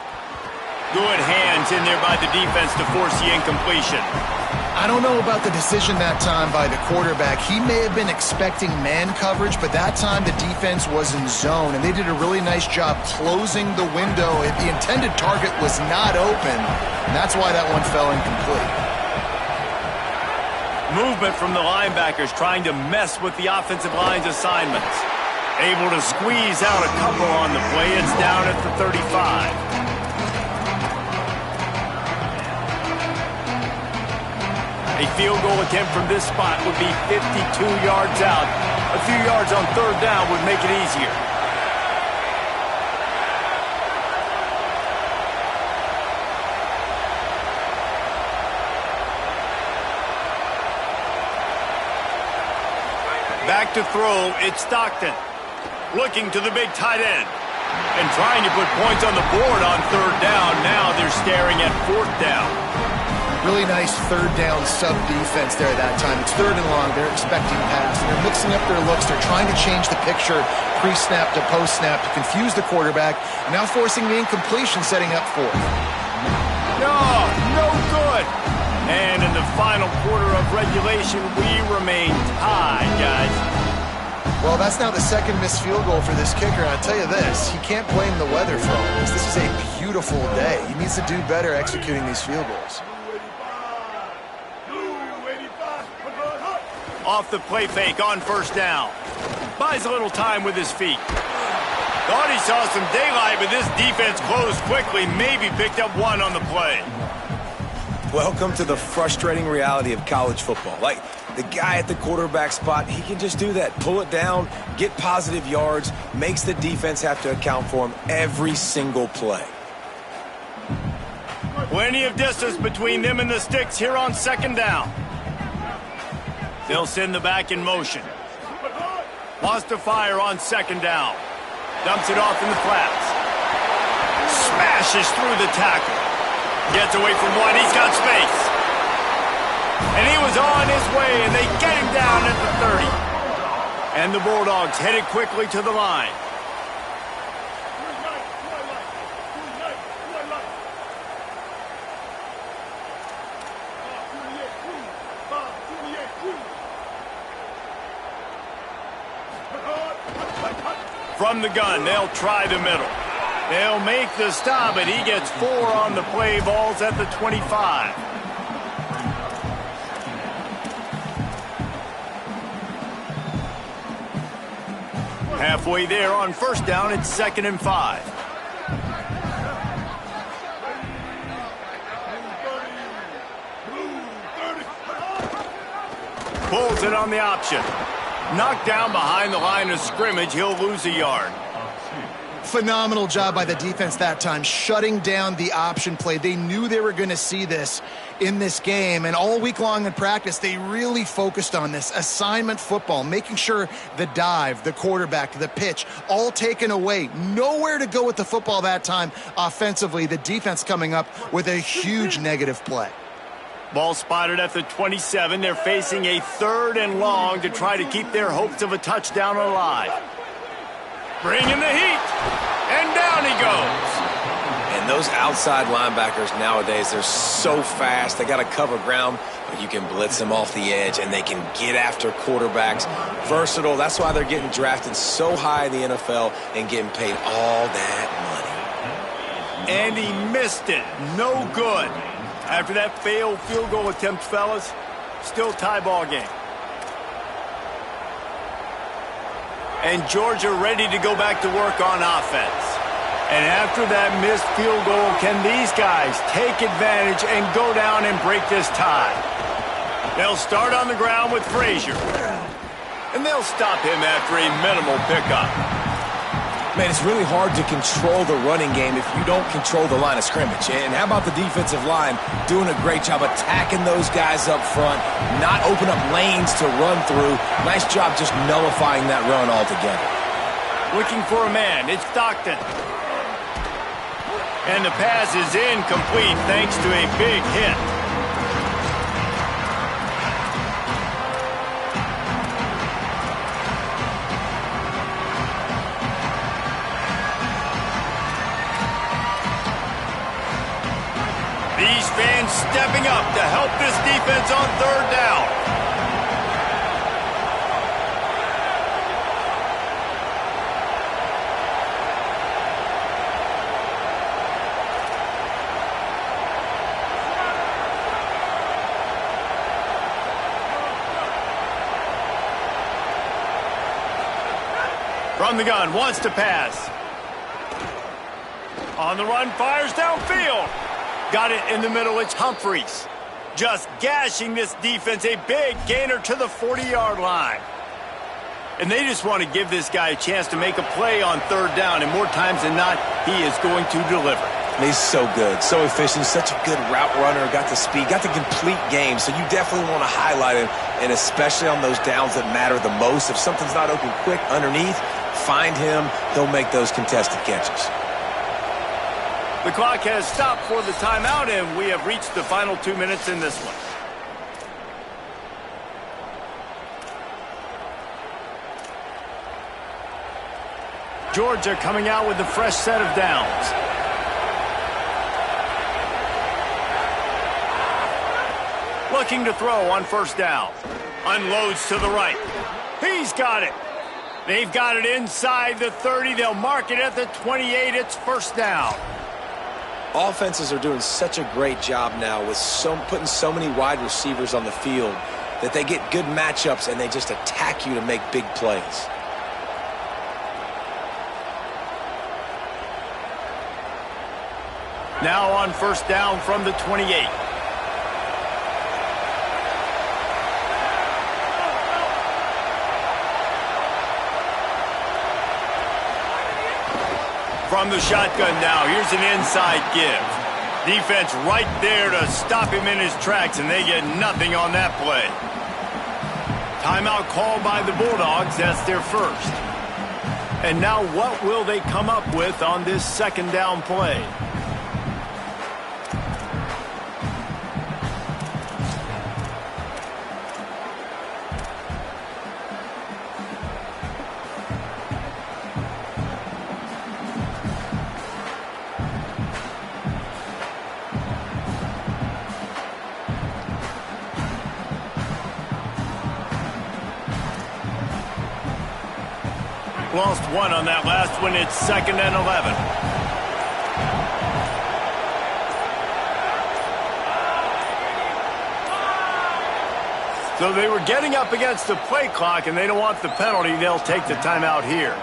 Good hands in there by the defense to force the incompletion. I don't know about the decision that time by the quarterback. He may have been expecting man coverage, but that time the defense was in zone, and they did a really nice job closing the window. The intended target was not open, and that's why that one fell incomplete. Movement from the linebackers trying to mess with the offensive line's assignments. Able to squeeze out a couple on the play. It's down at the 35. A field goal attempt from this spot would be 52 yards out. A few yards on third down would make it easier. Back to throw, it's Stockton. Looking to the big tight end. And trying to put points on the board on third down. Now they're staring at fourth down. Really nice third down sub-defense there that time. It's 3rd and long. They're expecting pass. And they're mixing up their looks. They're trying to change the picture pre-snap to post-snap to confuse the quarterback. And now forcing the incompletion, setting up 4th. No good. And in the final quarter of regulation, we remain tied, guys. Well, that's now the 2nd missed field goal for this kicker. And I'll tell you this, he can't blame the weather for all this. This is a beautiful day. He needs to do better executing these field goals. Off the play fake on first down. Buys a little time with his feet. Thought he saw some daylight, but this defense closed quickly. Maybe picked up one on the play. Welcome to the frustrating reality of college football. Like, the guy at the quarterback spot, he can just do that. Pull it down, get positive yards, makes the defense have to account for him every single play. Plenty of distance between them and the sticks here on second down. They'll send the back in motion. Wants to fire on second down. Dumps it off in the flats. Smashes through the tackle. Gets away from one. He's got space. And he was on his way, and they get him down at the 30. And the Bulldogs headed quickly to the line. From the gun, they'll try the middle. They'll make the stop, but he gets 4 on the play. Ball's at the 25. Halfway there on first down, it's 2nd and 5. Pulls it on the option. Knocked down behind the line of scrimmage. He'll lose a yard. Phenomenal job by the defense that time, shutting down the option play. They knew they were going to see this in this game, and all week long in practice, they really focused on this assignment football, making sure the dive, the quarterback, the pitch, all taken away. Nowhere to go with the football that time offensively. The defense coming up with a huge negative play. Ball spotted at the 27. They're facing a 3rd and long to try to keep their hopes of a touchdown alive. Bringing the heat. And down he goes. And those outside linebackers nowadays, they're so fast. They got to cover ground, but you can blitz them off the edge, and they can get after quarterbacks. Versatile. That's why they're getting drafted so high in the NFL and getting paid all that money. And he missed it. No good. After that failed field goal attempt, fellas, still tie ball game. And Georgia ready to go back to work on offense. And after that missed field goal, can these guys take advantage and go down and break this tie? They'll start on the ground with Frazier. And they'll stop him after a minimal pickup. Man, it's really hard to control the running game if you don't control the line of scrimmage. And how about the defensive line doing a great job attacking those guys up front, not open up lanes to run through. Nice job just nullifying that run altogether. Looking for a man. It's Stockton. And the pass is incomplete thanks to a big hit. These fans stepping up to help this defense on 3rd down. From the gun, wants to pass. On the run, fires downfield. Got it in the middle, it's Humphreys. Just gashing this defense, a big gainer to the 40-yard line. And they just want to give this guy a chance to make a play on 3rd down, and more times than not, he is going to deliver. He's so good, so efficient, such a good route runner, got the speed, got the complete game, so you definitely want to highlight him, and especially on those downs that matter the most. If something's not open quick underneath, find him, he'll make those contested catches. The clock has stopped for the timeout, and we have reached the final 2 minutes in this one. Georgia coming out with a fresh set of downs. Looking to throw on 1st down. Unloads to the right. He's got it. They've got it inside the 30. They'll mark it at the 28. It's 1st down. Offenses are doing such a great job now with putting so many wide receivers on the field. that they get good matchups and they just attack you to make big plays. Now on first down from the 28. From the shotgun now, here's an inside give. Defense right there to stop him in his tracks, and they get nothing on that play. Timeout called by the Bulldogs. That's their first. And now what will they come up with on this second down play? Lost one on that last one. It's 2nd and 11. So they were getting up against the play clock, and they don't want the penalty. They'll take the timeout here.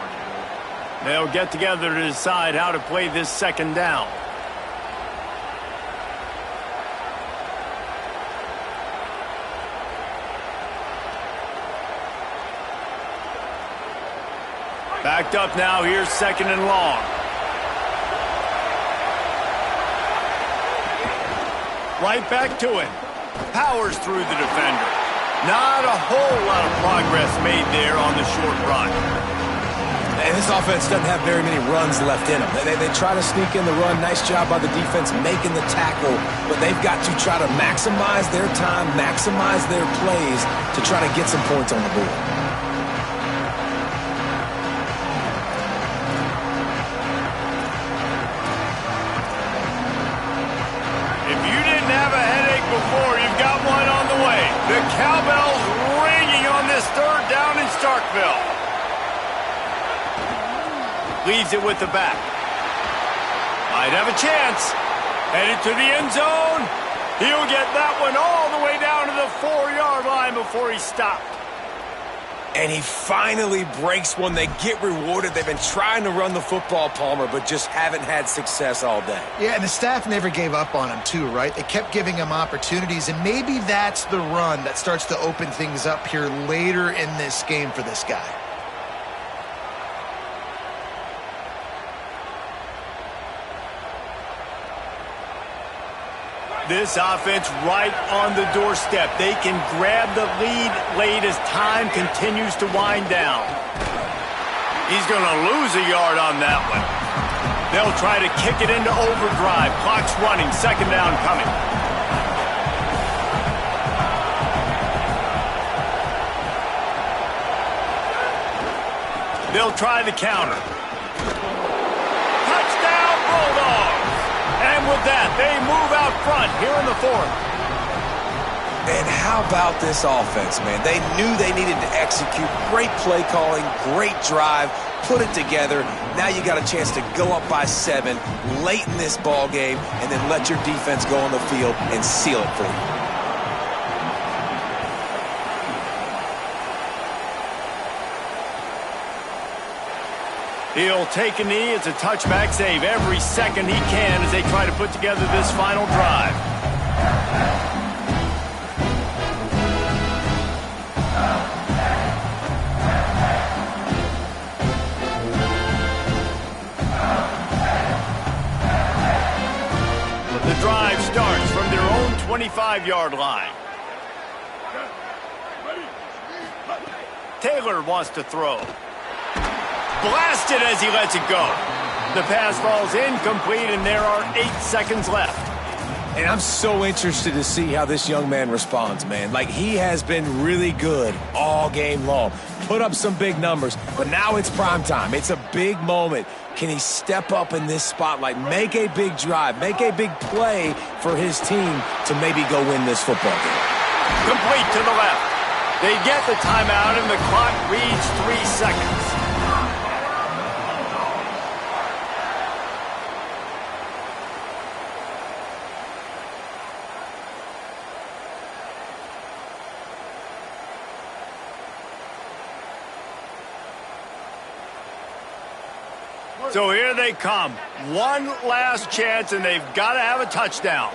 They'll get together to decide how to play this second down. Backed up now. Here's 2nd and long. Right back to it. Powers through the defender. Not a whole lot of progress made there on the short run. And this offense doesn't have very many runs left in them. They try to sneak in the run. Nice job by the defense making the tackle. But they've got to try to maximize their time, maximize their plays to try to get some points on the board. You've got one on the way. The cowbell's ringing on this third down in Starkville. Leaves it with the back. Might have a chance. Headed to the end zone. He'll get that one all the way down to the 4-yard line before he stopped. And he finally breaks one. They get rewarded. They've been trying to run the football, Palmer, but just haven't had success all day. Yeah, and the staff never gave up on him, too, right? They kept giving him opportunities, and maybe that's the run that starts to open things up here later in this game for this guy. This offense right on the doorstep. They can grab the lead late as time continues to wind down. He's going to lose a yard on that one. They'll try to kick it into overdrive. Clock's running. 2nd down coming. They'll try the counter. Touchdown, Bulldogs! And with that, they move out front here in the 4th. And how about this offense, man? They knew they needed to execute. Great play calling, great drive, put it together. Now you got a chance to go up by 7 late in this ball game and then let your defense go on the field and seal it for you. He'll take a knee. It's a touchback save every second he can as they try to put together this final drive. The drive starts from their own 25-yard line. Taylor wants to throw. Blasted as he lets it go. The pass falls incomplete, and there are 8 seconds left. And I'm so interested to see how this young man responds, man. Like, he has been really good all game long. Put up some big numbers, but now it's prime time. It's a big moment. Can he step up in this spotlight, make a big drive, make a big play for his team to maybe go win this football game? Complete to the left. They get the timeout, and the clock reads 3 seconds. So here they come. One last chance, and they've got to have a touchdown.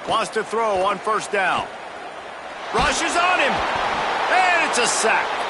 Wants to throw on first down. Rushes on him. And it's a sack.